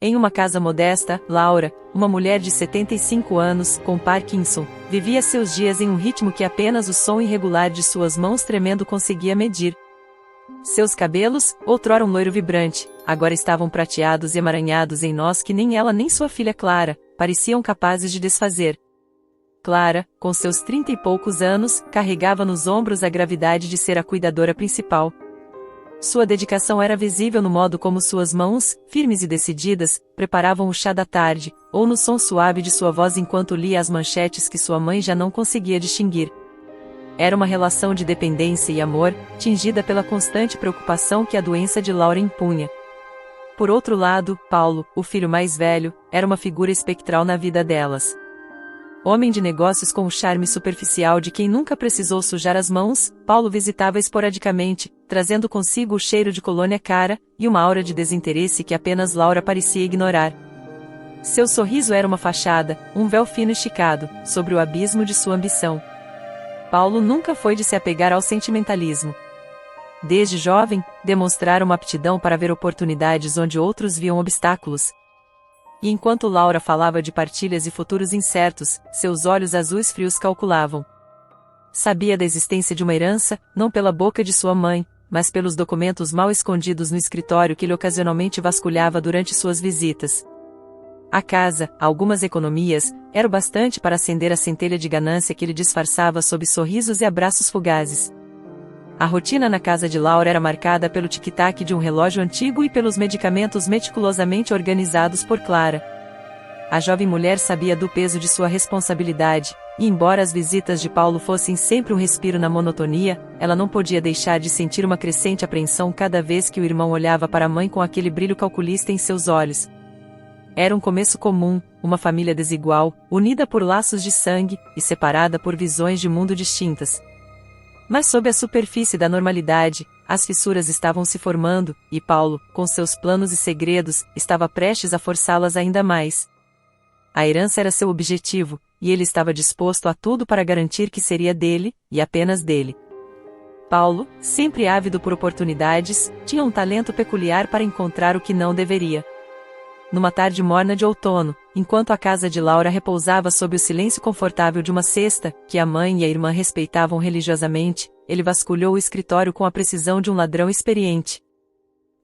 Em uma casa modesta, Laura, uma mulher de 75 anos, com Parkinson, vivia seus dias em um ritmo que apenas o som irregular de suas mãos tremendo conseguia medir. Seus cabelos, outrora um loiro vibrante, agora estavam prateados e emaranhados em nós que nem ela nem sua filha Clara pareciam capazes de desfazer. Clara, com seus 30 e poucos anos, carregava nos ombros a gravidade de ser a cuidadora principal. Sua dedicação era visível no modo como suas mãos, firmes e decididas, preparavam o chá da tarde, ou no som suave de sua voz enquanto lia as manchetes que sua mãe já não conseguia distinguir. Era uma relação de dependência e amor, tingida pela constante preocupação que a doença de Laura impunha. Por outro lado, Paulo, o filho mais velho, era uma figura espectral na vida delas. Homem de negócios com o charme superficial de quem nunca precisou sujar as mãos, Paulo visitava esporadicamente, trazendo consigo o cheiro de colônia cara e uma aura de desinteresse que apenas Laura parecia ignorar. Seu sorriso era uma fachada, um véu fino esticado, sobre o abismo de sua ambição. Paulo nunca foi de se apegar ao sentimentalismo. Desde jovem, demonstrara uma aptidão para ver oportunidades onde outros viam obstáculos. E enquanto Laura falava de partilhas e futuros incertos, seus olhos azuis frios calculavam. Sabia da existência de uma herança, não pela boca de sua mãe, mas pelos documentos mal escondidos no escritório que ele ocasionalmente vasculhava durante suas visitas. A casa, algumas economias, era o bastante para acender a centelha de ganância que ele disfarçava sob sorrisos e abraços fugazes. A rotina na casa de Laura era marcada pelo tic-tac de um relógio antigo e pelos medicamentos meticulosamente organizados por Clara. A jovem mulher sabia do peso de sua responsabilidade, e embora as visitas de Paulo fossem sempre um respiro na monotonia, ela não podia deixar de sentir uma crescente apreensão cada vez que o irmão olhava para a mãe com aquele brilho calculista em seus olhos. Era um começo comum, uma família desigual, unida por laços de sangue, e separada por visões de mundo distintas. Mas sob a superfície da normalidade, as fissuras estavam se formando, e Paulo, com seus planos e segredos, estava prestes a forçá-las ainda mais. A herança era seu objetivo, e ele estava disposto a tudo para garantir que seria dele, e apenas dele. Paulo, sempre ávido por oportunidades, tinha um talento peculiar para encontrar o que não deveria. Numa tarde morna de outono, enquanto a casa de Laura repousava sob o silêncio confortável de uma cesta, que a mãe e a irmã respeitavam religiosamente, ele vasculhou o escritório com a precisão de um ladrão experiente.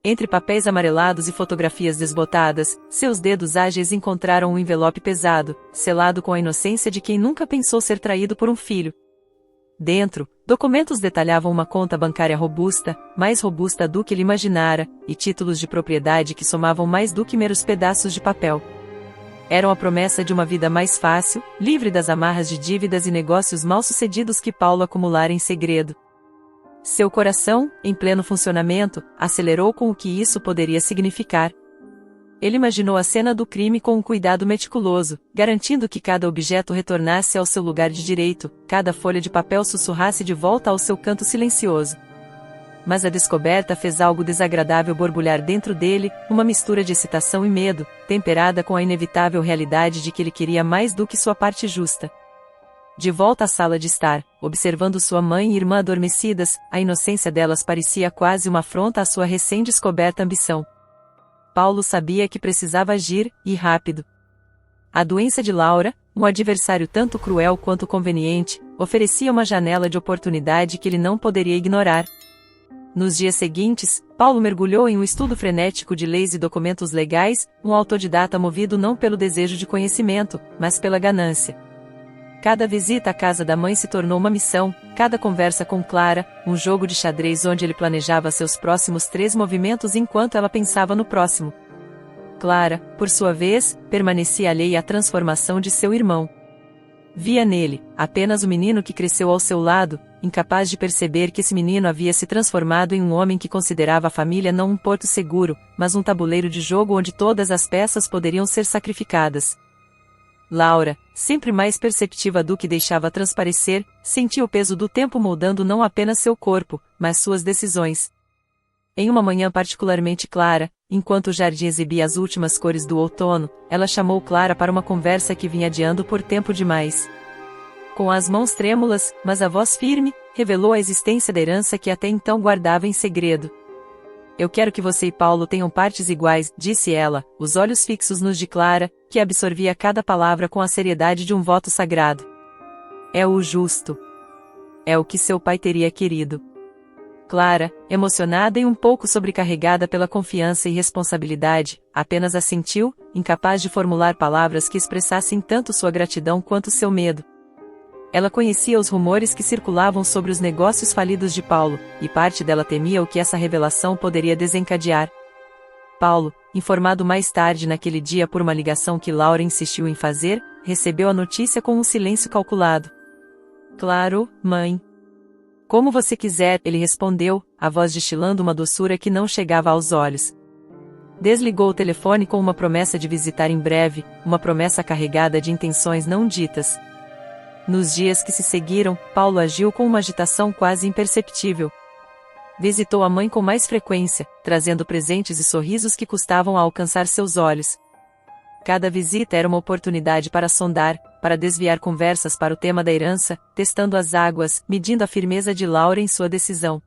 Entre papéis amarelados e fotografias desbotadas, seus dedos ágeis encontraram um envelope pesado, selado com a inocência de quem nunca pensou ser traído por um filho. Dentro, documentos detalhavam uma conta bancária robusta, mais robusta do que ele imaginara, e títulos de propriedade que somavam mais do que meros pedaços de papel. Eram a promessa de uma vida mais fácil, livre das amarras de dívidas e negócios mal-sucedidos que Paulo acumulara em segredo. Seu coração, em pleno funcionamento, acelerou com o que isso poderia significar. Ele imaginou a cena do crime com um cuidado meticuloso, garantindo que cada objeto retornasse ao seu lugar de direito, cada folha de papel sussurrasse de volta ao seu canto silencioso. Mas a descoberta fez algo desagradável borbulhar dentro dele, uma mistura de excitação e medo, temperada com a inevitável realidade de que ele queria mais do que sua parte justa. De volta à sala de estar, observando sua mãe e irmã adormecidas, a inocência delas parecia quase uma afronta à sua recém-descoberta ambição. Paulo sabia que precisava agir, e rápido. A doença de Laura, um adversário tanto cruel quanto conveniente, oferecia uma janela de oportunidade que ele não poderia ignorar. Nos dias seguintes, Paulo mergulhou em um estudo frenético de leis e documentos legais, um autodidata movido não pelo desejo de conhecimento, mas pela ganância. Cada visita à casa da mãe se tornou uma missão, cada conversa com Clara, um jogo de xadrez onde ele planejava seus próximos 3 movimentos enquanto ela pensava no próximo. Clara, por sua vez, permanecia alheia à transformação de seu irmão. Via nele, apenas o menino que cresceu ao seu lado, incapaz de perceber que esse menino havia se transformado em um homem que considerava a família não um porto seguro, mas um tabuleiro de jogo onde todas as peças poderiam ser sacrificadas. Laura, sempre mais perceptiva do que deixava transparecer, sentia o peso do tempo moldando não apenas seu corpo, mas suas decisões. Em uma manhã particularmente clara, enquanto o jardim exibia as últimas cores do outono, ela chamou Clara para uma conversa que vinha adiando por tempo demais. Com as mãos trêmulas, mas a voz firme, revelou a existência da herança que até então guardava em segredo. Eu quero que você e Paulo tenham partes iguais, disse ela, os olhos fixos nos de Clara, que absorvia cada palavra com a seriedade de um voto sagrado. É o justo. É o que seu pai teria querido. Clara, emocionada e um pouco sobrecarregada pela confiança e responsabilidade, apenas assentiu, incapaz de formular palavras que expressassem tanto sua gratidão quanto seu medo. Ela conhecia os rumores que circulavam sobre os negócios falidos de Paulo, e parte dela temia o que essa revelação poderia desencadear. Paulo, informado mais tarde naquele dia por uma ligação que Laura insistiu em fazer, recebeu a notícia com um silêncio calculado. Claro, mãe. Como você quiser, ele respondeu, a voz destilando uma doçura que não chegava aos olhos. Desligou o telefone com uma promessa de visitar em breve, uma promessa carregada de intenções não ditas. Nos dias que se seguiram, Paulo agiu com uma agitação quase imperceptível. Visitou a mãe com mais frequência, trazendo presentes e sorrisos que custavam a alcançar seus olhos. Cada visita era uma oportunidade para sondar, para desviar conversas para o tema da herança, testando as águas, medindo a firmeza de Laura em sua decisão.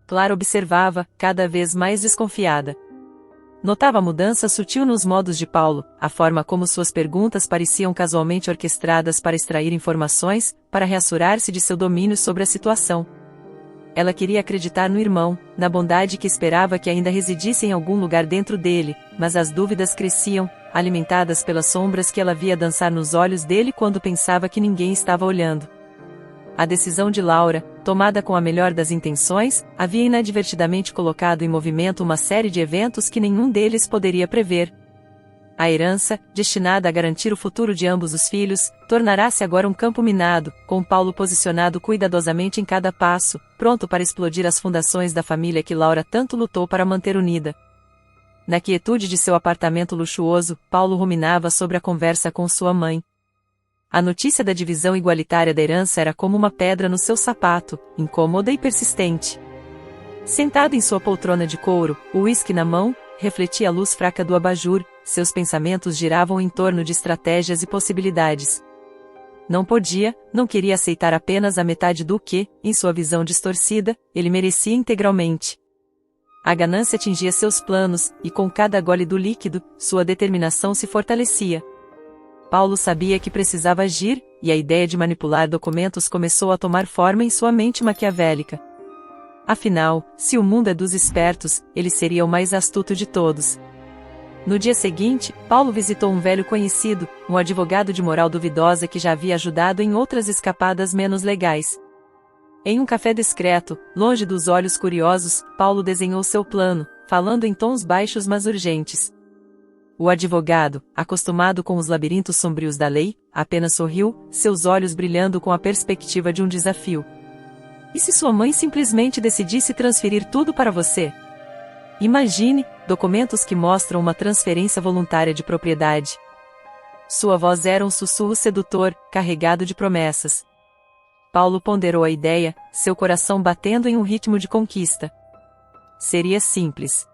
Clara observava, cada vez mais desconfiada. Notava a mudança sutil nos modos de Paulo, a forma como suas perguntas pareciam casualmente orquestradas para extrair informações, para reassurar-se de seu domínio sobre a situação. Ela queria acreditar no irmão, na bondade que esperava que ainda residisse em algum lugar dentro dele, mas as dúvidas cresciam, alimentadas pelas sombras que ela via dançar nos olhos dele quando pensava que ninguém estava olhando. A decisão de Laura, tomada com a melhor das intenções, havia inadvertidamente colocado em movimento uma série de eventos que nenhum deles poderia prever. A herança, destinada a garantir o futuro de ambos os filhos, tornará-se agora um campo minado, com Paulo posicionado cuidadosamente em cada passo, pronto para explodir as fundações da família que Laura tanto lutou para manter unida. Na quietude de seu apartamento luxuoso, Paulo ruminava sobre a conversa com sua mãe. A notícia da divisão igualitária da herança era como uma pedra no seu sapato, incômoda e persistente. Sentado em sua poltrona de couro, o uísque na mão, refletia a luz fraca do abajur, seus pensamentos giravam em torno de estratégias e possibilidades. Não podia, não queria aceitar apenas a metade do que, em sua visão distorcida, ele merecia integralmente. A ganância atingia seus planos, e com cada gole do líquido, sua determinação se fortalecia. Paulo sabia que precisava agir, e a ideia de manipular documentos começou a tomar forma em sua mente maquiavélica. Afinal, se o mundo é dos espertos, ele seria o mais astuto de todos. No dia seguinte, Paulo visitou um velho conhecido, um advogado de moral duvidosa que já havia ajudado em outras escapadas menos legais. Em um café discreto, longe dos olhos curiosos, Paulo desenhou seu plano, falando em tons baixos mas urgentes. O advogado, acostumado com os labirintos sombrios da lei, apenas sorriu, seus olhos brilhando com a perspectiva de um desafio. E se sua mãe simplesmente decidisse transferir tudo para você? Imagine, documentos que mostram uma transferência voluntária de propriedade. Sua voz era um sussurro sedutor, carregado de promessas. Paulo ponderou a ideia, seu coração batendo em um ritmo de conquista. Seria simples.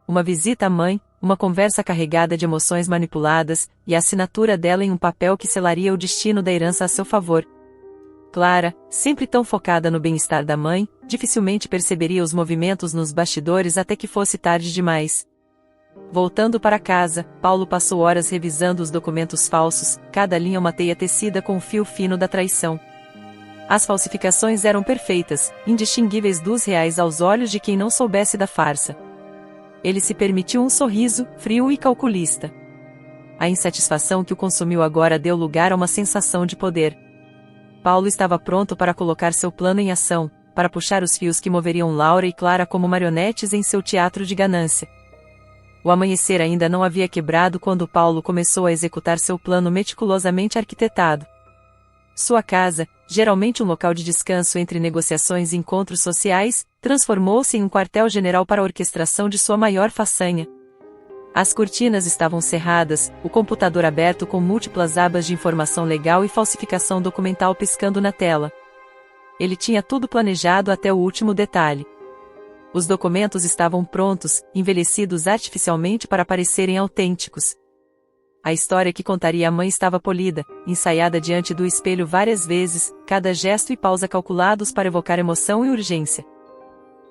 Uma visita à mãe, uma conversa carregada de emoções manipuladas, e a assinatura dela em um papel que selaria o destino da herança a seu favor. Clara, sempre tão focada no bem-estar da mãe, dificilmente perceberia os movimentos nos bastidores até que fosse tarde demais. Voltando para casa, Paulo passou horas revisando os documentos falsos, cada linha uma teia tecida com o fio fino da traição. As falsificações eram perfeitas, indistinguíveis dos reais aos olhos de quem não soubesse da farsa. Ele se permitiu um sorriso, frio e calculista. A insatisfação que o consumiu agora deu lugar a uma sensação de poder. Paulo estava pronto para colocar seu plano em ação, para puxar os fios que moveriam Laura e Clara como marionetes em seu teatro de ganância. O amanhecer ainda não havia quebrado quando Paulo começou a executar seu plano meticulosamente arquitetado. Sua casa, geralmente um local de descanso entre negociações e encontros sociais, transformou-se em um quartel-general para a orquestração de sua maior façanha. As cortinas estavam cerradas, o computador aberto com múltiplas abas de informação legal e falsificação documental piscando na tela. Ele tinha tudo planejado até o último detalhe. Os documentos estavam prontos, envelhecidos artificialmente para parecerem autênticos. A história que contaria à mãe estava polida, ensaiada diante do espelho várias vezes, cada gesto e pausa calculados para evocar emoção e urgência.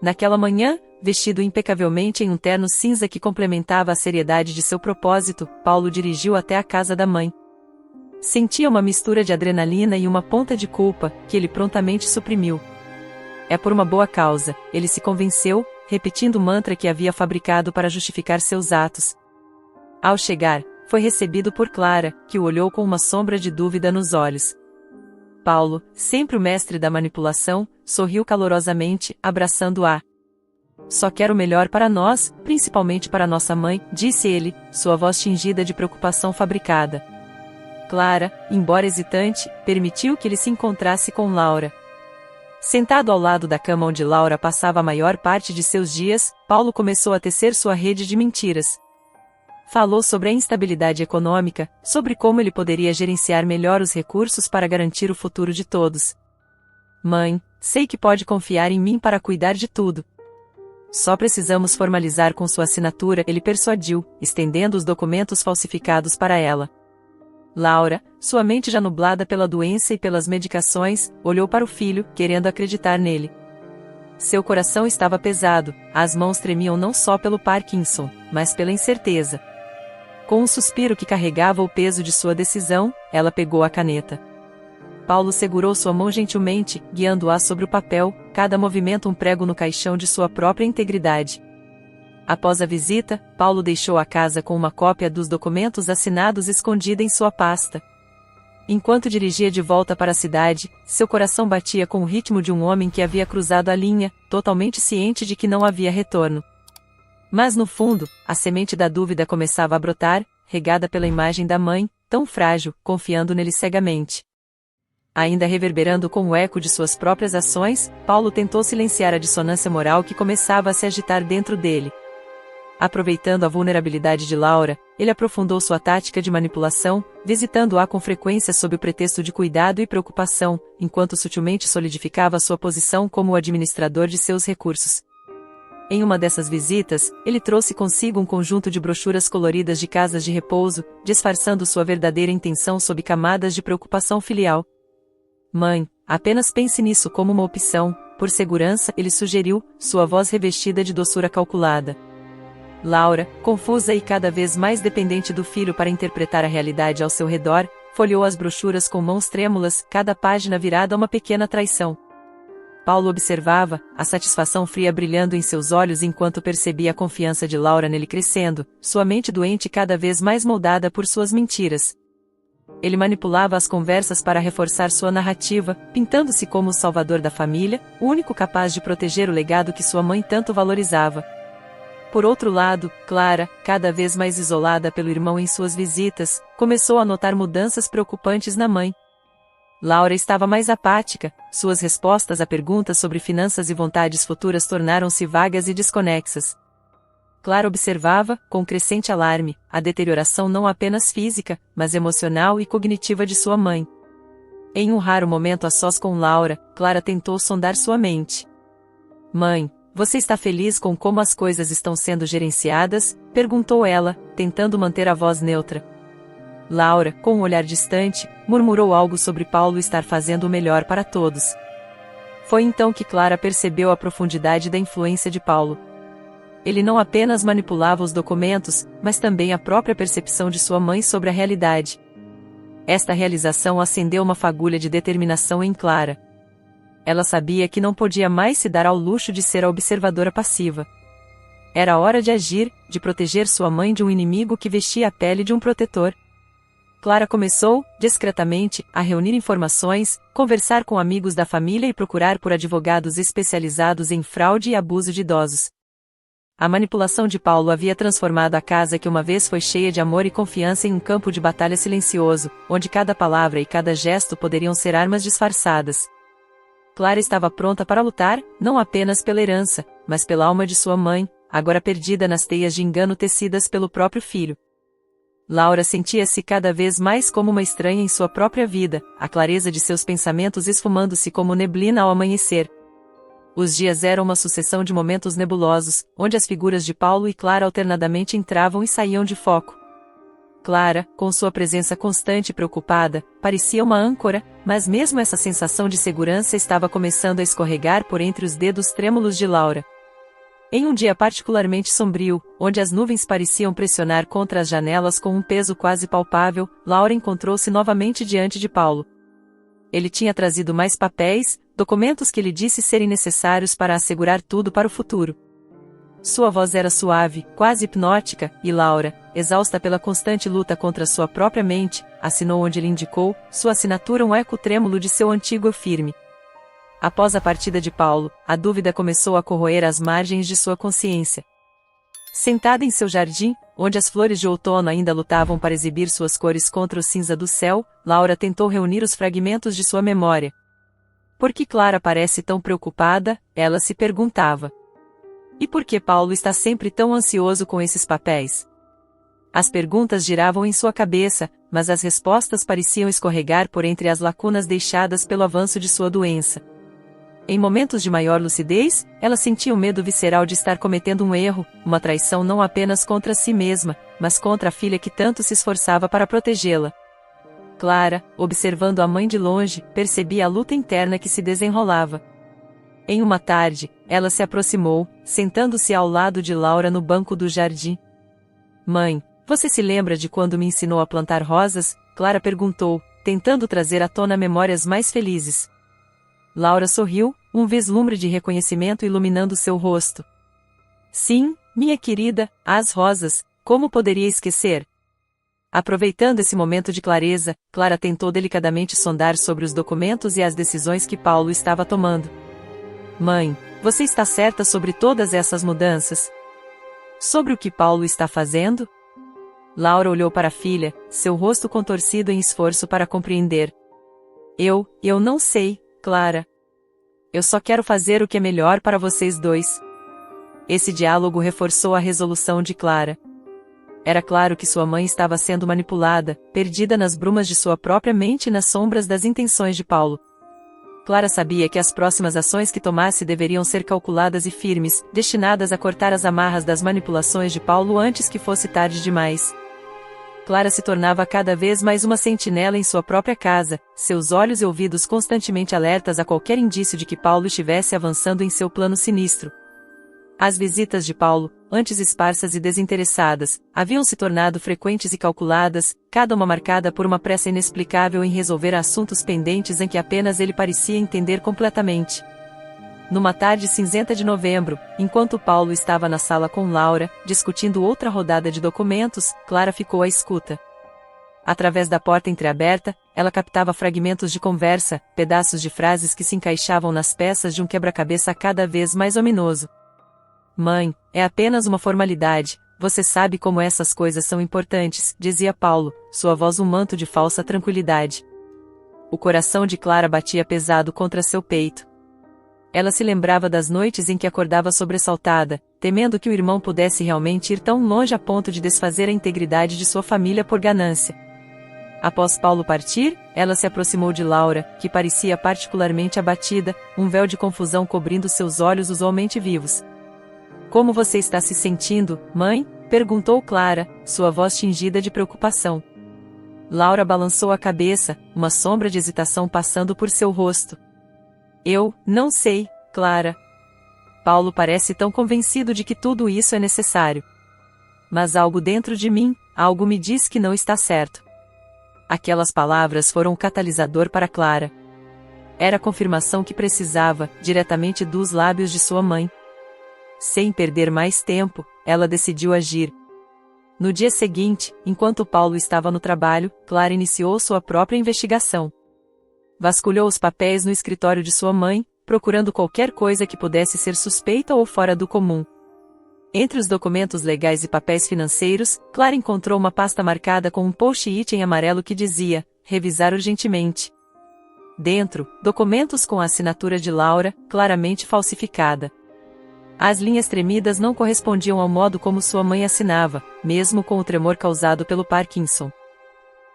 Naquela manhã, vestido impecavelmente em um terno cinza que complementava a seriedade de seu propósito, Paulo dirigiu até a casa da mãe. Sentia uma mistura de adrenalina e uma ponta de culpa, que ele prontamente suprimiu. É por uma boa causa, ele se convenceu, repetindo o mantra que havia fabricado para justificar seus atos. Ao chegar, foi recebido por Clara, que o olhou com uma sombra de dúvida nos olhos. Paulo, sempre o mestre da manipulação, sorriu calorosamente, abraçando-a. Só quero o melhor para nós, principalmente para nossa mãe, disse ele, sua voz tingida de preocupação fabricada. Clara, embora hesitante, permitiu que ele se encontrasse com Laura. Sentado ao lado da cama onde Laura passava a maior parte de seus dias, Paulo começou a tecer sua rede de mentiras. Falou sobre a instabilidade econômica, sobre como ele poderia gerenciar melhor os recursos para garantir o futuro de todos. Mãe, sei que pode confiar em mim para cuidar de tudo. Só precisamos formalizar com sua assinatura, ele persuadiu, estendendo os documentos falsificados para ela. Laura, sua mente já nublada pela doença e pelas medicações, olhou para o filho, querendo acreditar nele. Seu coração estava pesado, as mãos tremiam não só pelo Parkinson, mas pela incerteza. Com um suspiro que carregava o peso de sua decisão, ela pegou a caneta. Paulo segurou sua mão gentilmente, guiando-a sobre o papel, cada movimento um prego no caixão de sua própria integridade. Após a visita, Paulo deixou a casa com uma cópia dos documentos assinados escondida em sua pasta. Enquanto dirigia de volta para a cidade, seu coração batia com o ritmo de um homem que havia cruzado a linha, totalmente ciente de que não havia retorno. Mas no fundo, a semente da dúvida começava a brotar, regada pela imagem da mãe, tão frágil, confiando nele cegamente. Ainda reverberando com o eco de suas próprias ações, Paulo tentou silenciar a dissonância moral que começava a se agitar dentro dele. Aproveitando a vulnerabilidade de Laura, ele aprofundou sua tática de manipulação, visitando-a com frequência sob o pretexto de cuidado e preocupação, enquanto sutilmente solidificava sua posição como o administrador de seus recursos. Em uma dessas visitas, ele trouxe consigo um conjunto de brochuras coloridas de casas de repouso, disfarçando sua verdadeira intenção sob camadas de preocupação filial. Mãe, apenas pense nisso como uma opção, por segurança, ele sugeriu, sua voz revestida de doçura calculada. Laura, confusa e cada vez mais dependente do filho para interpretar a realidade ao seu redor, folheou as brochuras com mãos trêmulas, cada página virada a uma pequena traição. Paulo observava, a satisfação fria brilhando em seus olhos enquanto percebia a confiança de Laura nele crescendo, sua mente doente cada vez mais moldada por suas mentiras. Ele manipulava as conversas para reforçar sua narrativa, pintando-se como o salvador da família, o único capaz de proteger o legado que sua mãe tanto valorizava. Por outro lado, Clara, cada vez mais isolada pelo irmão em suas visitas, começou a notar mudanças preocupantes na mãe. Laura estava mais apática, suas respostas a perguntas sobre finanças e vontades futuras tornaram-se vagas e desconexas. Clara observava, com crescente alarme, a deterioração não apenas física, mas emocional e cognitiva de sua mãe. Em um raro momento a sós com Laura, Clara tentou sondar sua mente. Mãe, você está feliz com como as coisas estão sendo gerenciadas? Perguntou ela, tentando manter a voz neutra. Laura, com um olhar distante, murmurou algo sobre Paulo estar fazendo o melhor para todos. Foi então que Clara percebeu a profundidade da influência de Paulo. Ele não apenas manipulava os documentos, mas também a própria percepção de sua mãe sobre a realidade. Esta realização acendeu uma fagulha de determinação em Clara. Ela sabia que não podia mais se dar ao luxo de ser a observadora passiva. Era hora de agir, de proteger sua mãe de um inimigo que vestia a pele de um protetor. Clara começou, discretamente, a reunir informações, conversar com amigos da família e procurar por advogados especializados em fraude e abuso de idosos. A manipulação de Paulo havia transformado a casa que uma vez foi cheia de amor e confiança em um campo de batalha silencioso, onde cada palavra e cada gesto poderiam ser armas disfarçadas. Clara estava pronta para lutar, não apenas pela herança, mas pela alma de sua mãe, agora perdida nas teias de engano tecidas pelo próprio filho. Laura sentia-se cada vez mais como uma estranha em sua própria vida, a clareza de seus pensamentos esfumando-se como neblina ao amanhecer. Os dias eram uma sucessão de momentos nebulosos, onde as figuras de Paulo e Clara alternadamente entravam e saíam de foco. Clara, com sua presença constante e preocupada, parecia uma âncora, mas mesmo essa sensação de segurança estava começando a escorregar por entre os dedos trêmulos de Laura. Em um dia particularmente sombrio, onde as nuvens pareciam pressionar contra as janelas com um peso quase palpável, Laura encontrou-se novamente diante de Paulo. Ele tinha trazido mais papéis, documentos que lhe disse serem necessários para assegurar tudo para o futuro. Sua voz era suave, quase hipnótica, e Laura, exausta pela constante luta contra sua própria mente, assinou onde lhe indicou, sua assinatura um eco trêmulo de seu antigo eu firme. Após a partida de Paulo, a dúvida começou a corroer as margens de sua consciência. Sentada em seu jardim, onde as flores de outono ainda lutavam para exibir suas cores contra o cinza do céu, Laura tentou reunir os fragmentos de sua memória. Por que Clara parece tão preocupada? Ela se perguntava. E por que Paulo está sempre tão ansioso com esses papéis? As perguntas giravam em sua cabeça, mas as respostas pareciam escorregar por entre as lacunas deixadas pelo avanço de sua doença. Em momentos de maior lucidez, ela sentia o medo visceral de estar cometendo um erro, uma traição não apenas contra si mesma, mas contra a filha que tanto se esforçava para protegê-la. Clara, observando a mãe de longe, percebia a luta interna que se desenrolava. Em uma tarde, ela se aproximou, sentando-se ao lado de Laura no banco do jardim. "Mãe, você se lembra de quando me ensinou a plantar rosas?" Clara perguntou, tentando trazer à tona memórias mais felizes. Laura sorriu, um vislumbre de reconhecimento iluminando seu rosto. "Sim, minha querida, as rosas, como poderia esquecer?" Aproveitando esse momento de clareza, Clara tentou delicadamente sondar sobre os documentos e as decisões que Paulo estava tomando. "Mãe, você está certa sobre todas essas mudanças? Sobre o que Paulo está fazendo?" Laura olhou para a filha, seu rosto contorcido em esforço para compreender. Eu não sei, Clara. Eu só quero fazer o que é melhor para vocês dois." Esse diálogo reforçou a resolução de Clara. Era claro que sua mãe estava sendo manipulada, perdida nas brumas de sua própria mente e nas sombras das intenções de Paulo. Clara sabia que as próximas ações que tomasse deveriam ser calculadas e firmes, destinadas a cortar as amarras das manipulações de Paulo antes que fosse tarde demais. Clara se tornava cada vez mais uma sentinela em sua própria casa, seus olhos e ouvidos constantemente alertas a qualquer indício de que Paulo estivesse avançando em seu plano sinistro. As visitas de Paulo, antes esparsas e desinteressadas, haviam se tornado frequentes e calculadas, cada uma marcada por uma pressa inexplicável em resolver assuntos pendentes em que apenas ele parecia entender completamente. Numa tarde cinzenta de novembro, enquanto Paulo estava na sala com Laura, discutindo outra rodada de documentos, Clara ficou à escuta. Através da porta entreaberta, ela captava fragmentos de conversa, pedaços de frases que se encaixavam nas peças de um quebra-cabeça cada vez mais ominoso. "Mãe, é apenas uma formalidade, você sabe como essas coisas são importantes", dizia Paulo, sua voz um manto de falsa tranquilidade. O coração de Clara batia pesado contra seu peito. Ela se lembrava das noites em que acordava sobressaltada, temendo que o irmão pudesse realmente ir tão longe a ponto de desfazer a integridade de sua família por ganância. Após Paulo partir, ela se aproximou de Laura, que parecia particularmente abatida, um véu de confusão cobrindo seus olhos usualmente vivos. "Como você está se sentindo, mãe?" perguntou Clara, sua voz tingida de preocupação. Laura balançou a cabeça, uma sombra de hesitação passando por seu rosto. "Eu não sei, Clara. Paulo parece tão convencido de que tudo isso é necessário. Mas algo dentro de mim, algo me diz que não está certo." Aquelas palavras foram um catalisador para Clara. Era a confirmação que precisava, diretamente dos lábios de sua mãe. Sem perder mais tempo, ela decidiu agir. No dia seguinte, enquanto Paulo estava no trabalho, Clara iniciou sua própria investigação. Vasculhou os papéis no escritório de sua mãe, procurando qualquer coisa que pudesse ser suspeita ou fora do comum. Entre os documentos legais e papéis financeiros, Clara encontrou uma pasta marcada com um post-it em amarelo que dizia: "Revisar urgentemente." Dentro, documentos com a assinatura de Laura, claramente falsificada. As linhas tremidas não correspondiam ao modo como sua mãe assinava, mesmo com o tremor causado pelo Parkinson.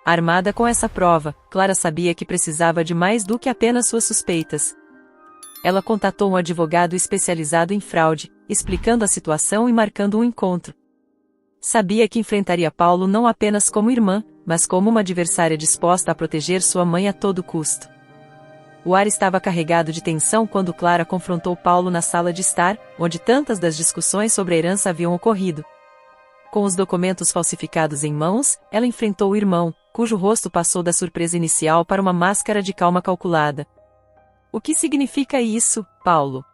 Armada com essa prova, Clara sabia que precisava de mais do que apenas suas suspeitas. Ela contatou um advogado especializado em fraude, explicando a situação e marcando um encontro. Sabia que enfrentaria Paulo não apenas como irmã, mas como uma adversária disposta a proteger sua mãe a todo custo. O ar estava carregado de tensão quando Clara confrontou Paulo na sala de estar, onde tantas das discussões sobre a herança haviam ocorrido. Com os documentos falsificados em mãos, ela enfrentou o irmão, cujo rosto passou da surpresa inicial para uma máscara de calma calculada. O que significa isso, Paulo?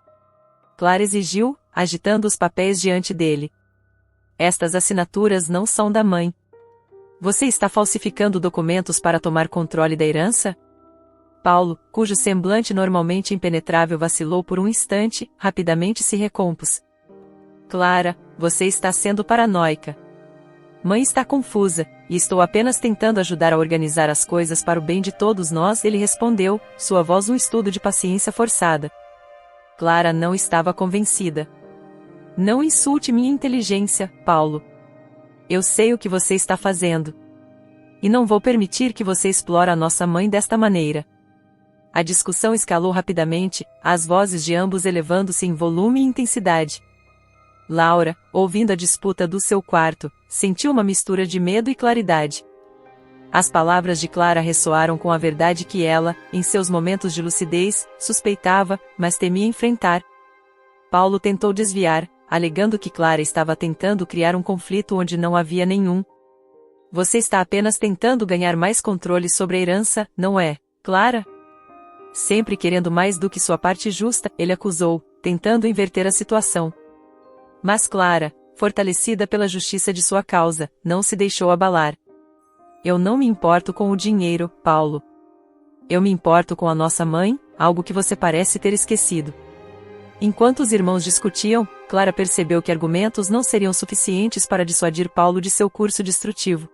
Clara exigiu, agitando os papéis diante dele. Estas assinaturas não são da mãe. Você está falsificando documentos para tomar controle da herança? Paulo, cujo semblante normalmente impenetrável vacilou por um instante, rapidamente se recompôs. Clara, você está sendo paranoica. Mãe está confusa, e estou apenas tentando ajudar a organizar as coisas para o bem de todos nós, ele respondeu, sua voz um estudo de paciência forçada. Clara não estava convencida. Não insulte minha inteligência, Paulo. Eu sei o que você está fazendo. E não vou permitir que você explore a nossa mãe desta maneira. A discussão escalou rapidamente, as vozes de ambos elevando-se em volume e intensidade. Laura, ouvindo a disputa do seu quarto, sentiu uma mistura de medo e claridade. As palavras de Clara ressoaram com a verdade que ela, em seus momentos de lucidez, suspeitava, mas temia enfrentar. Paulo tentou desviar, alegando que Clara estava tentando criar um conflito onde não havia nenhum. Você está apenas tentando ganhar mais controle sobre a herança, não é, Clara? Sempre querendo mais do que sua parte justa, ele acusou, tentando inverter a situação. Mas Clara, fortalecida pela justiça de sua causa, não se deixou abalar. Eu não me importo com o dinheiro, Paulo. Eu me importo com a nossa mãe, algo que você parece ter esquecido. Enquanto os irmãos discutiam, Clara percebeu que argumentos não seriam suficientes para dissuadir Paulo de seu curso destrutivo.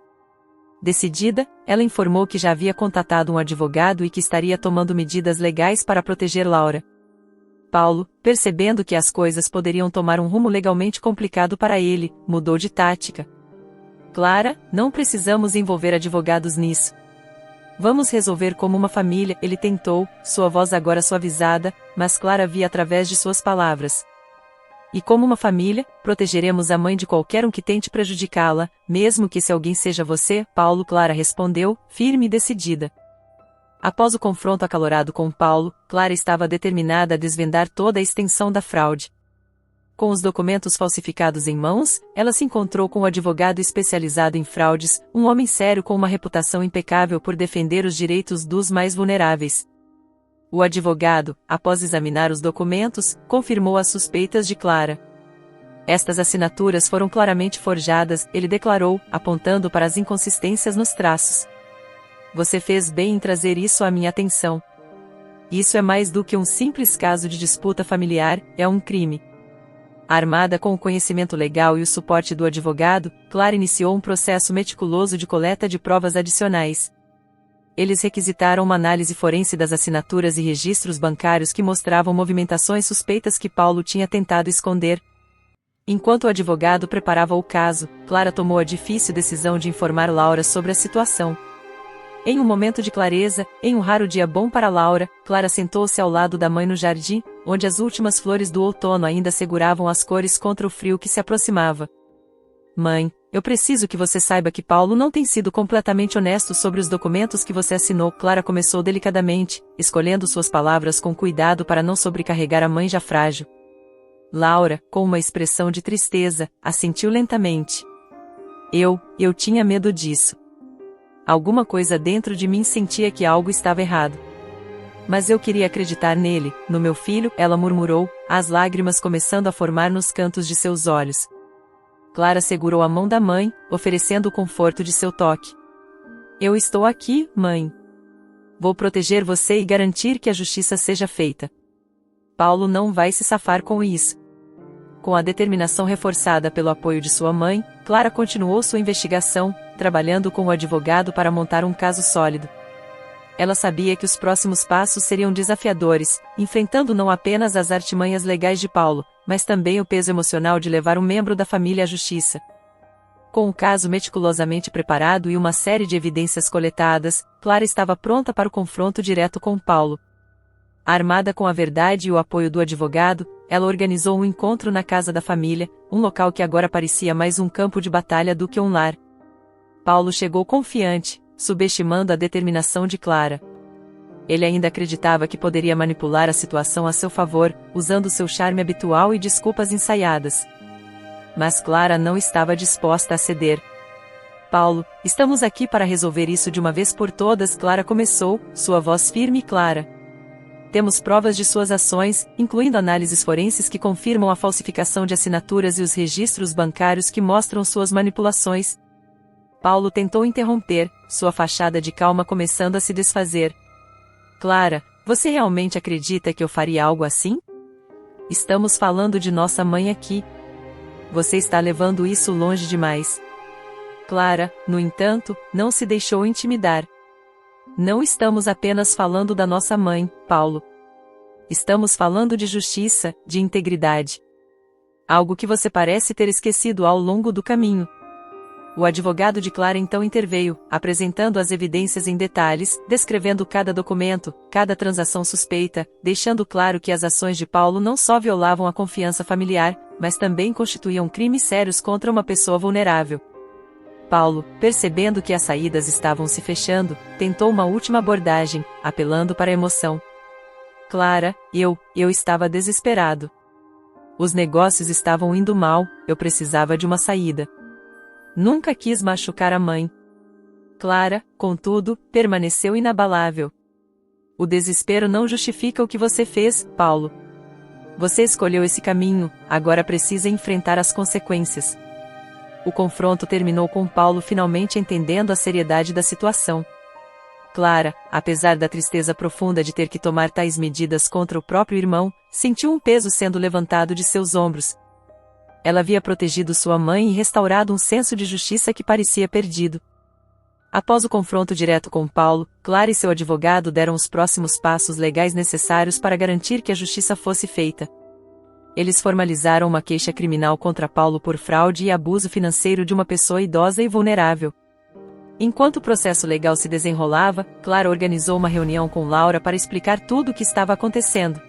Decidida, ela informou que já havia contatado um advogado e que estaria tomando medidas legais para proteger Laura. Paulo, percebendo que as coisas poderiam tomar um rumo legalmente complicado para ele, mudou de tática. Clara, não precisamos envolver advogados nisso. Vamos resolver como uma família, ele tentou, sua voz agora suavizada, mas Clara via através de suas palavras. E como uma família, protegeremos a mãe de qualquer um que tente prejudicá-la, mesmo que esse alguém seja você, Paulo. Clara respondeu, firme e decidida. Após o confronto acalorado com Paulo, Clara estava determinada a desvendar toda a extensão da fraude. Com os documentos falsificados em mãos, ela se encontrou com um advogado especializado em fraudes, um homem sério com uma reputação impecável por defender os direitos dos mais vulneráveis. O advogado, após examinar os documentos, confirmou as suspeitas de Clara. Estas assinaturas foram claramente forjadas, ele declarou, apontando para as inconsistências nos traços. Você fez bem em trazer isso à minha atenção. Isso é mais do que um simples caso de disputa familiar, é um crime. Armada com o conhecimento legal e o suporte do advogado, Clara iniciou um processo meticuloso de coleta de provas adicionais. Eles requisitaram uma análise forense das assinaturas e registros bancários que mostravam movimentações suspeitas que Paulo tinha tentado esconder. Enquanto o advogado preparava o caso, Clara tomou a difícil decisão de informar Laura sobre a situação. Em um momento de clareza, em um raro dia bom para Laura, Clara sentou-se ao lado da mãe no jardim, onde as últimas flores do outono ainda seguravam as cores contra o frio que se aproximava. Mãe, eu preciso que você saiba que Paulo não tem sido completamente honesto sobre os documentos que você assinou. Clara começou delicadamente, escolhendo suas palavras com cuidado para não sobrecarregar a mãe já frágil. Laura, com uma expressão de tristeza, assentiu lentamente. Eu tinha medo disso. Alguma coisa dentro de mim sentia que algo estava errado. Mas eu queria acreditar nele, no meu filho, ela murmurou, as lágrimas começando a formar nos cantos de seus olhos. Clara segurou a mão da mãe, oferecendo o conforto de seu toque. Eu estou aqui, mãe. Vou proteger você e garantir que a justiça seja feita. Paulo não vai se safar com isso. Com a determinação reforçada pelo apoio de sua mãe, Clara continuou sua investigação, trabalhando com o advogado para montar um caso sólido. Ela sabia que os próximos passos seriam desafiadores, enfrentando não apenas as artimanhas legais de Paulo, mas também o peso emocional de levar um membro da família à justiça. Com o caso meticulosamente preparado e uma série de evidências coletadas, Clara estava pronta para o confronto direto com Paulo. Armada com a verdade e o apoio do advogado, ela organizou um encontro na casa da família, um local que agora parecia mais um campo de batalha do que um lar. Paulo chegou confiante, subestimando a determinação de Clara. Ele ainda acreditava que poderia manipular a situação a seu favor, usando seu charme habitual e desculpas ensaiadas. Mas Clara não estava disposta a ceder. Paulo, estamos aqui para resolver isso de uma vez por todas. Clara começou, sua voz firme e clara. Temos provas de suas ações, incluindo análises forenses que confirmam a falsificação de assinaturas e os registros bancários que mostram suas manipulações. Paulo tentou interromper, sua fachada de calma começando a se desfazer. Clara, você realmente acredita que eu faria algo assim? Estamos falando de nossa mãe aqui. Você está levando isso longe demais. Clara, no entanto, não se deixou intimidar. Não estamos apenas falando da nossa mãe, Paulo. Estamos falando de justiça, de integridade. Algo que você parece ter esquecido ao longo do caminho. O advogado de Clara então interveio, apresentando as evidências em detalhes, descrevendo cada documento, cada transação suspeita, deixando claro que as ações de Paulo não só violavam a confiança familiar, mas também constituíam crimes sérios contra uma pessoa vulnerável. Paulo, percebendo que as saídas estavam se fechando, tentou uma última abordagem, apelando para a emoção. Clara, eu estava desesperado. Os negócios estavam indo mal, eu precisava de uma saída. Nunca quis machucar a mãe. Clara, contudo, permaneceu inabalável. O desespero não justifica o que você fez, Paulo. Você escolheu esse caminho, agora precisa enfrentar as consequências. O confronto terminou com Paulo finalmente entendendo a seriedade da situação. Clara, apesar da tristeza profunda de ter que tomar tais medidas contra o próprio irmão, sentiu um peso sendo levantado de seus ombros. Ela havia protegido sua mãe e restaurado um senso de justiça que parecia perdido. Após o confronto direto com Paulo, Clara e seu advogado deram os próximos passos legais necessários para garantir que a justiça fosse feita. Eles formalizaram uma queixa criminal contra Paulo por fraude e abuso financeiro de uma pessoa idosa e vulnerável. Enquanto o processo legal se desenrolava, Clara organizou uma reunião com Laura para explicar tudo o que estava acontecendo.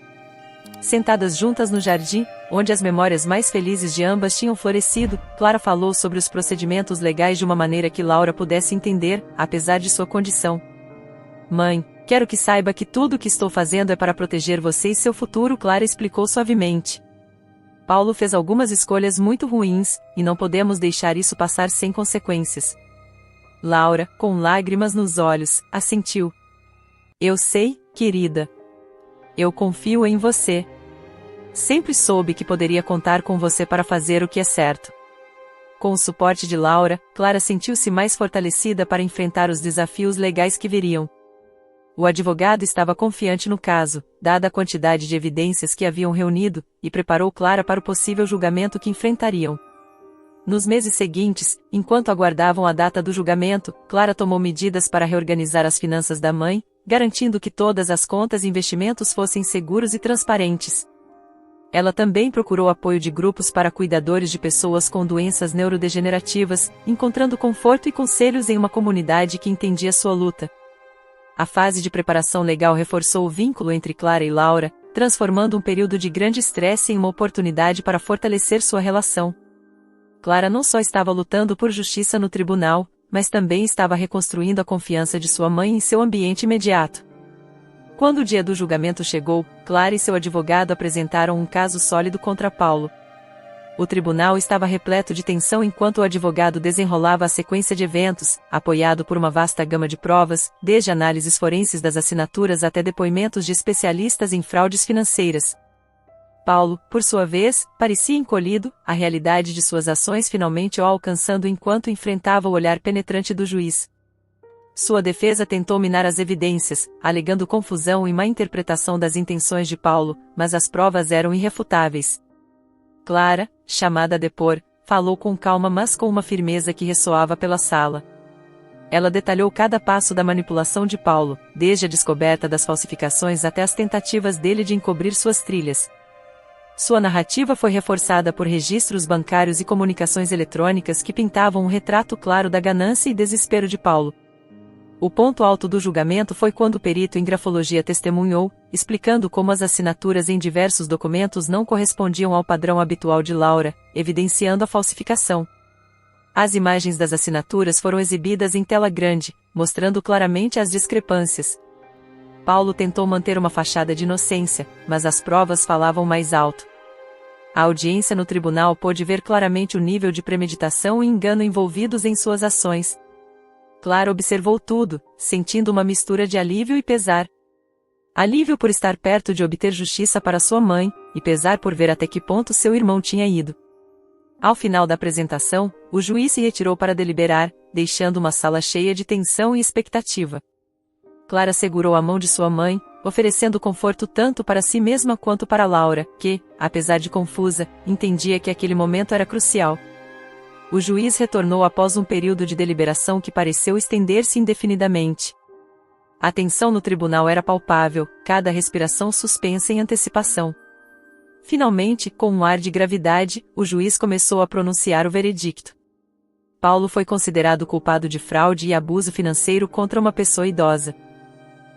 Sentadas juntas no jardim, onde as memórias mais felizes de ambas tinham florescido, Clara falou sobre os procedimentos legais de uma maneira que Laura pudesse entender, apesar de sua condição. Mãe, quero que saiba que tudo o que estou fazendo é para proteger você e seu futuro, Clara explicou suavemente. Paulo fez algumas escolhas muito ruins, e não podemos deixar isso passar sem consequências. Laura, com lágrimas nos olhos, assentiu. Eu sei, querida. Eu confio em você. Sempre soube que poderia contar com você para fazer o que é certo. Com o suporte de Laura, Clara sentiu-se mais fortalecida para enfrentar os desafios legais que viriam. O advogado estava confiante no caso, dada a quantidade de evidências que haviam reunido, e preparou Clara para o possível julgamento que enfrentariam. Nos meses seguintes, enquanto aguardavam a data do julgamento, Clara tomou medidas para reorganizar as finanças da mãe, garantindo que todas as contas e investimentos fossem seguros e transparentes. Ela também procurou apoio de grupos para cuidadores de pessoas com doenças neurodegenerativas, encontrando conforto e conselhos em uma comunidade que entendia sua luta. A fase de preparação legal reforçou o vínculo entre Clara e Laura, transformando um período de grande estresse em uma oportunidade para fortalecer sua relação. Clara não só estava lutando por justiça no tribunal, mas também estava reconstruindo a confiança de sua mãe em seu ambiente imediato. Quando o dia do julgamento chegou, Clara e seu advogado apresentaram um caso sólido contra Paulo. O tribunal estava repleto de tensão enquanto o advogado desenrolava a sequência de eventos, apoiado por uma vasta gama de provas, desde análises forenses das assinaturas até depoimentos de especialistas em fraudes financeiras. Paulo, por sua vez, parecia encolhido, a realidade de suas ações finalmente o alcançando enquanto enfrentava o olhar penetrante do juiz. Sua defesa tentou minar as evidências, alegando confusão e má interpretação das intenções de Paulo, mas as provas eram irrefutáveis. Clara, chamada a depor, falou com calma mas com uma firmeza que ressoava pela sala. Ela detalhou cada passo da manipulação de Paulo, desde a descoberta das falsificações até as tentativas dele de encobrir suas trilhas. Sua narrativa foi reforçada por registros bancários e comunicações eletrônicas que pintavam um retrato claro da ganância e desespero de Paulo. O ponto alto do julgamento foi quando o perito em grafologia testemunhou, explicando como as assinaturas em diversos documentos não correspondiam ao padrão habitual de Laura, evidenciando a falsificação. As imagens das assinaturas foram exibidas em tela grande, mostrando claramente as discrepâncias. Paulo tentou manter uma fachada de inocência, mas as provas falavam mais alto. A audiência no tribunal pôde ver claramente o nível de premeditação e engano envolvidos em suas ações. Clara observou tudo, sentindo uma mistura de alívio e pesar. Alívio por estar perto de obter justiça para sua mãe, e pesar por ver até que ponto seu irmão tinha ido. Ao final da apresentação, o juiz se retirou para deliberar, deixando uma sala cheia de tensão e expectativa. Clara segurou a mão de sua mãe, oferecendo conforto tanto para si mesma quanto para Laura, que, apesar de confusa, entendia que aquele momento era crucial. O juiz retornou após um período de deliberação que pareceu estender-se indefinidamente. A tensão no tribunal era palpável, cada respiração suspensa em antecipação. Finalmente, com um ar de gravidade, o juiz começou a pronunciar o veredicto. Paulo foi considerado culpado de fraude e abuso financeiro contra uma pessoa idosa.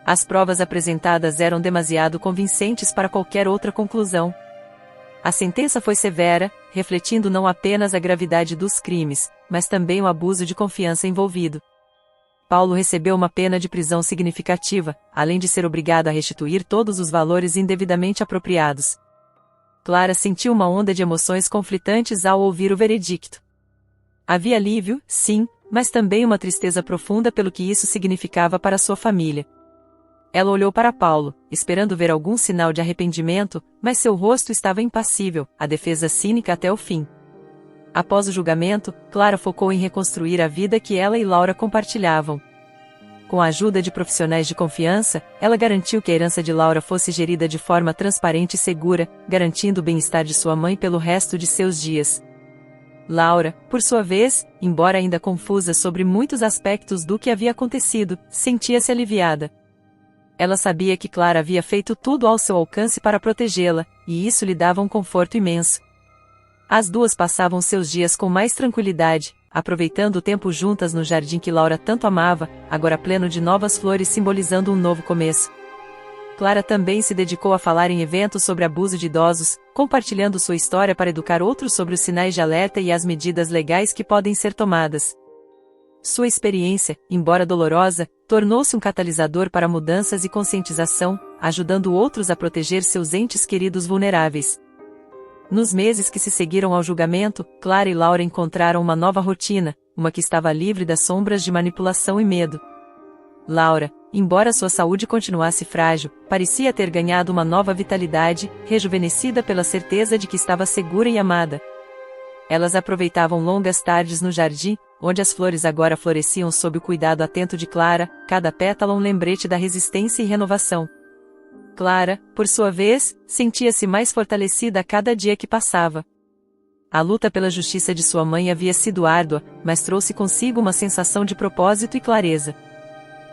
As provas apresentadas eram demasiado convincentes para qualquer outra conclusão. A sentença foi severa, refletindo não apenas a gravidade dos crimes, mas também o abuso de confiança envolvido. Paulo recebeu uma pena de prisão significativa, além de ser obrigado a restituir todos os valores indevidamente apropriados. Clara sentiu uma onda de emoções conflitantes ao ouvir o veredicto. Havia alívio, sim, mas também uma tristeza profunda pelo que isso significava para sua família. Ela olhou para Paulo, esperando ver algum sinal de arrependimento, mas seu rosto estava impassível, a defesa cínica até o fim. Após o julgamento, Clara focou em reconstruir a vida que ela e Laura compartilhavam. Com a ajuda de profissionais de confiança, ela garantiu que a herança de Laura fosse gerida de forma transparente e segura, garantindo o bem-estar de sua mãe pelo resto de seus dias. Laura, por sua vez, embora ainda confusa sobre muitos aspectos do que havia acontecido, sentia-se aliviada. Ela sabia que Clara havia feito tudo ao seu alcance para protegê-la, e isso lhe dava um conforto imenso. As duas passavam seus dias com mais tranquilidade, aproveitando o tempo juntas no jardim que Laura tanto amava, agora pleno de novas flores simbolizando um novo começo. Clara também se dedicou a falar em eventos sobre abuso de idosos, compartilhando sua história para educar outros sobre os sinais de alerta e as medidas legais que podem ser tomadas. Sua experiência, embora dolorosa, tornou-se um catalisador para mudanças e conscientização, ajudando outros a proteger seus entes queridos vulneráveis. Nos meses que se seguiram ao julgamento, Clara e Laura encontraram uma nova rotina, uma que estava livre das sombras de manipulação e medo. Laura, embora sua saúde continuasse frágil, parecia ter ganhado uma nova vitalidade, rejuvenescida pela certeza de que estava segura e amada. Elas aproveitavam longas tardes no jardim, onde as flores agora floresciam sob o cuidado atento de Clara, cada pétala um lembrete da resistência e renovação. Clara, por sua vez, sentia-se mais fortalecida a cada dia que passava. A luta pela justiça de sua mãe havia sido árdua, mas trouxe consigo uma sensação de propósito e clareza.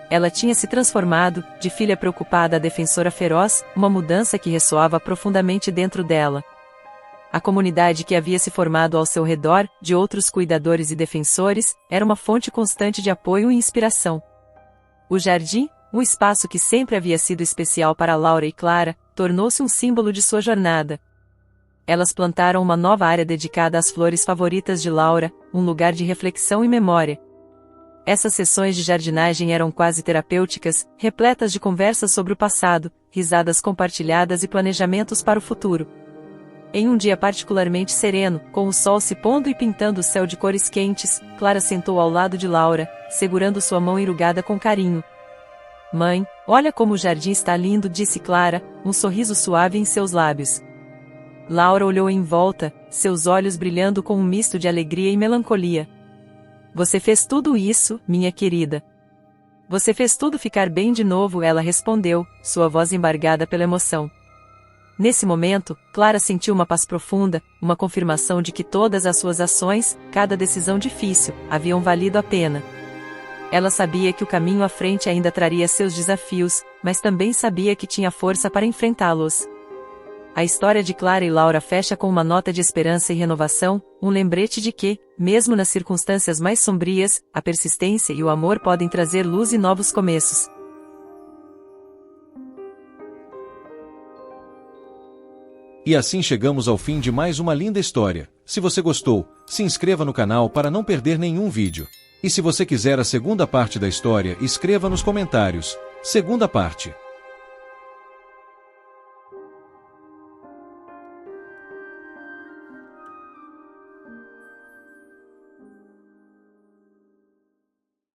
Ela tinha se transformado, de filha preocupada a defensora feroz, uma mudança que ressoava profundamente dentro dela. A comunidade que havia se formado ao seu redor, de outros cuidadores e defensores, era uma fonte constante de apoio e inspiração. O jardim, um espaço que sempre havia sido especial para Laura e Clara, tornou-se um símbolo de sua jornada. Elas plantaram uma nova área dedicada às flores favoritas de Laura, um lugar de reflexão e memória. Essas sessões de jardinagem eram quase terapêuticas, repletas de conversas sobre o passado, risadas compartilhadas e planejamentos para o futuro. Em um dia particularmente sereno, com o sol se pondo e pintando o céu de cores quentes, Clara sentou ao lado de Laura, segurando sua mão enrugada com carinho. "Mãe, olha como o jardim está lindo", disse Clara, um sorriso suave em seus lábios. Laura olhou em volta, seus olhos brilhando com um misto de alegria e melancolia. "Você fez tudo isso, minha querida. Você fez tudo ficar bem de novo", ela respondeu, sua voz embargada pela emoção. Nesse momento, Clara sentiu uma paz profunda, uma confirmação de que todas as suas ações, cada decisão difícil, haviam valido a pena. Ela sabia que o caminho à frente ainda traria seus desafios, mas também sabia que tinha força para enfrentá-los. A história de Clara e Laura fecha com uma nota de esperança e renovação, um lembrete de que, mesmo nas circunstâncias mais sombrias, a persistência e o amor podem trazer luz e novos começos. E assim chegamos ao fim de mais uma linda história. Se você gostou, se inscreva no canal para não perder nenhum vídeo. E se você quiser a segunda parte da história, escreva nos comentários. Segunda parte.